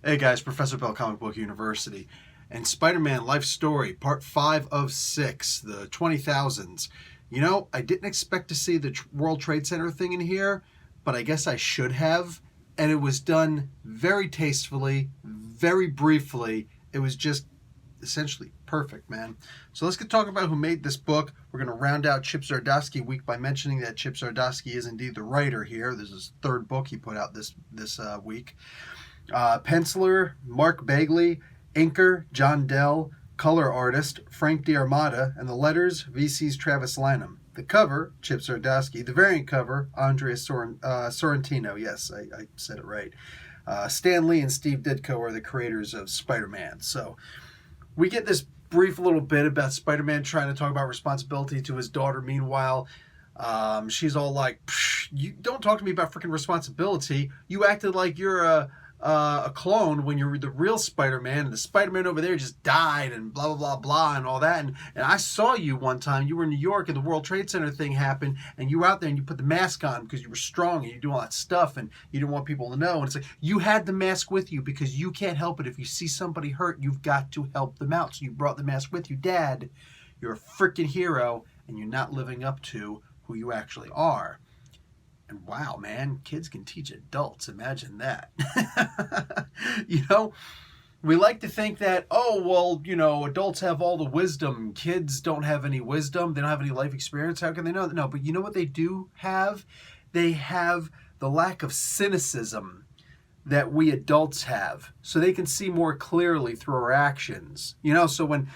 Hey guys, Professor Bell, Comic Book University, and Spider-Man Life Story, Part 5 of 6, the 20,000s. You know, I didn't expect to see the World Trade Center thing in here, but I guess I should have. And it was done very tastefully, very briefly. It was just essentially perfect, man. So let's get talking about who made this book. We're going to round out Chip Zdarsky week by mentioning that Chip Zdarsky is indeed the writer here. This is his third book he put out this week. Penciler, Mark Bagley, inker, John Dell, color artist, Frank D'Armata, and the letters, VC's Travis Lanham. The cover, Chip Zdarsky. The variant cover, Andrea Sorrentino. Yes, I said it right. Stan Lee and Steve Ditko are the creators of Spider-Man. So we get this brief little bit about Spider-Man trying to talk about responsibility to his daughter. Meanwhile, she's all like, you don't talk to me about freaking responsibility. You acted like you're a clone when you're the real Spider-Man, and the Spider-Man over there just died and blah, blah, blah, blah, and all that. And I saw you one time. You were in New York, and the World Trade Center thing happened, and you were out there, and you put the mask on because you were strong, and you do all that stuff, and you didn't want people to know. And it's like, you had the mask with you because you can't help it. If you see somebody hurt, you've got to help them out. So you brought the mask with you. Dad, you're a freaking hero, and you're not living up to who you actually are. And wow, man, kids can teach adults. Imagine that. We like to think that, oh, well, adults have all the wisdom. Kids don't have any wisdom. They don't have any life experience. How can they know that? No, but you know what they do have? They have the lack of cynicism that we adults have. So they can see more clearly through our actions. So when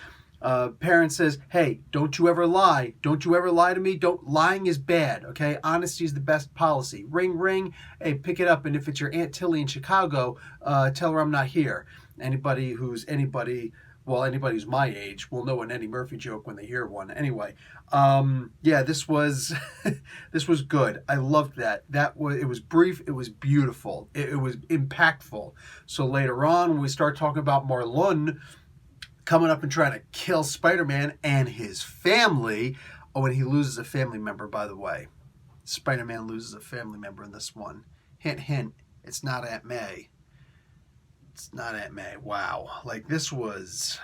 parent says, hey, don't you ever lie. Don't you ever lie to me. Lying is bad, okay? Honesty is the best policy. Ring, ring. Hey, pick it up. And if it's your Aunt Tilly in Chicago, tell her I'm not here. Anybody who's my age will know an Eddie Murphy joke when they hear one. Anyway, this was this was good. I loved that. It was brief. It was beautiful. It was impactful. So later on, when we start talking about Marlon coming up and trying to kill Spider-Man and his family. Oh, and he loses a family member, by the way. Spider-Man loses a family member in this one. Hint, hint, it's not Aunt May. It's not Aunt May. Wow. Like, this was,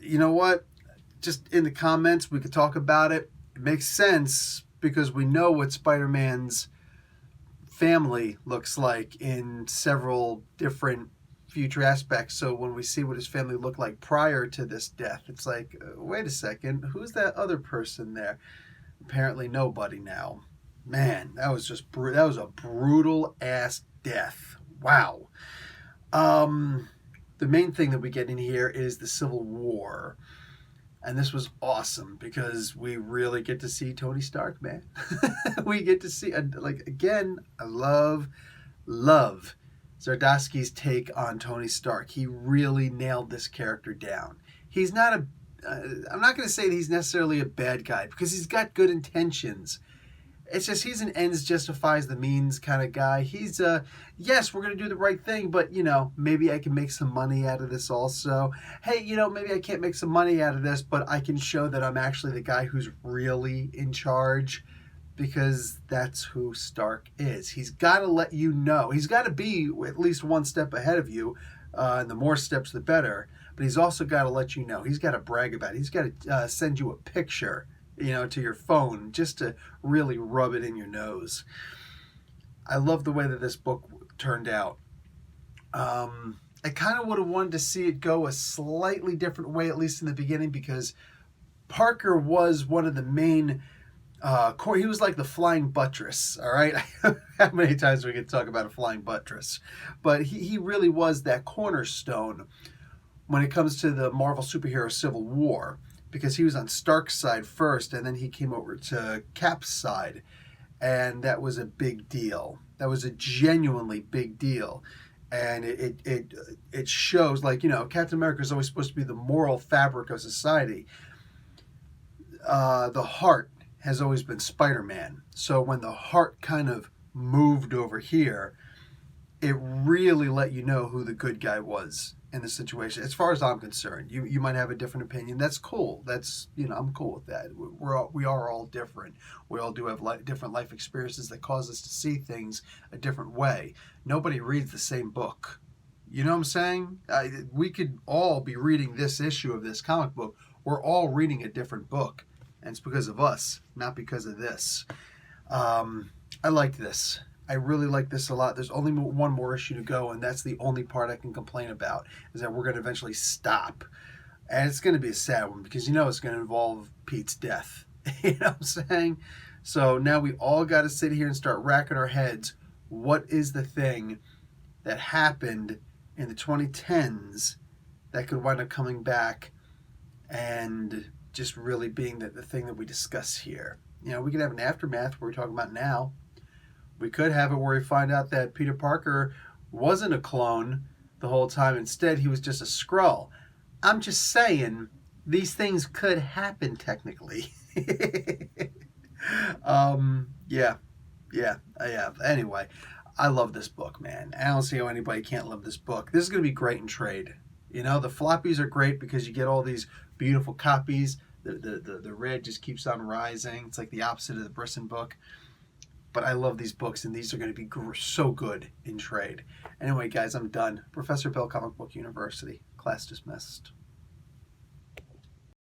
you know what? Just in the comments, we could talk about it. It makes sense because we know what Spider-Man's family looks like in several different future aspects. So when we see what his family looked like prior to this death, it's like, wait a second, who's that other person there? Apparently nobody now. Man, that was a brutal ass death. Wow. The main thing that we get in here is the Civil War. And this was awesome because we really get to see Tony Stark, man. We get to see, again, I love Zdarsky's take on Tony Stark. He really nailed this character down. He's not I'm not going to say that he's necessarily a bad guy because he's got good intentions. It's just he's an ends justifies the means kind of guy. He's yes, we're going to do the right thing, but maybe I can make some money out of this also. Hey, maybe I can't make some money out of this, but I can show that I'm actually the guy who's really in charge. Because that's who Stark is. He's got to let you know. He's got to be at least one step ahead of you, and the more steps, the better. But he's also got to let you know. He's got to brag about it. He's got to send you a picture, to your phone just to really rub it in your nose. I love the way that this book turned out. I kind of would have wanted to see it go a slightly different way, at least in the beginning, because Parker was one of the main... he was like the flying buttress, all right? How many times we could talk about a flying buttress? But he really was that cornerstone when it comes to the Marvel superhero Civil War, because he was on Stark's side first, and then he came over to Cap's side, and that was a big deal. That was a genuinely big deal. And it shows, Captain America is always supposed to be the moral fabric of society. The heart has always been Spider-Man. So when the heart kind of moved over here, it really let you know who the good guy was in the situation. As far as I'm concerned, you might have a different opinion. That's cool. That's, I'm cool with that. We are all different. We all do have different life experiences that cause us to see things a different way. Nobody reads the same book. You know what I'm saying? We could all be reading this issue of this comic book. We're all reading a different book, and it's because of us, not because of this. I like this. I really like this a lot. There's only one more issue to go, and that's the only part I can complain about, is that we're going to eventually stop. And it's going to be a sad one, because it's going to involve Pete's death. You know what I'm saying? So now we all got to sit here and start racking our heads. What is the thing that happened in the 2010s that could wind up coming back and just really being the thing that we discuss here? We could have an aftermath where we're talking about now. We could have it where we find out that Peter Parker wasn't a clone the whole time. Instead, he was just a Skrull. I'm just saying, these things could happen technically. Yeah. Anyway, I love this book, man. I don't see how anybody can't love this book. This is going to be great in trade. The floppies are great because you get all these beautiful copies. The red just keeps on rising. It's like the opposite of the Brisson book. But I love these books, and these are going to be so good in trade. Anyway, guys, I'm done. Professor Bill, Comic Book University. Class dismissed.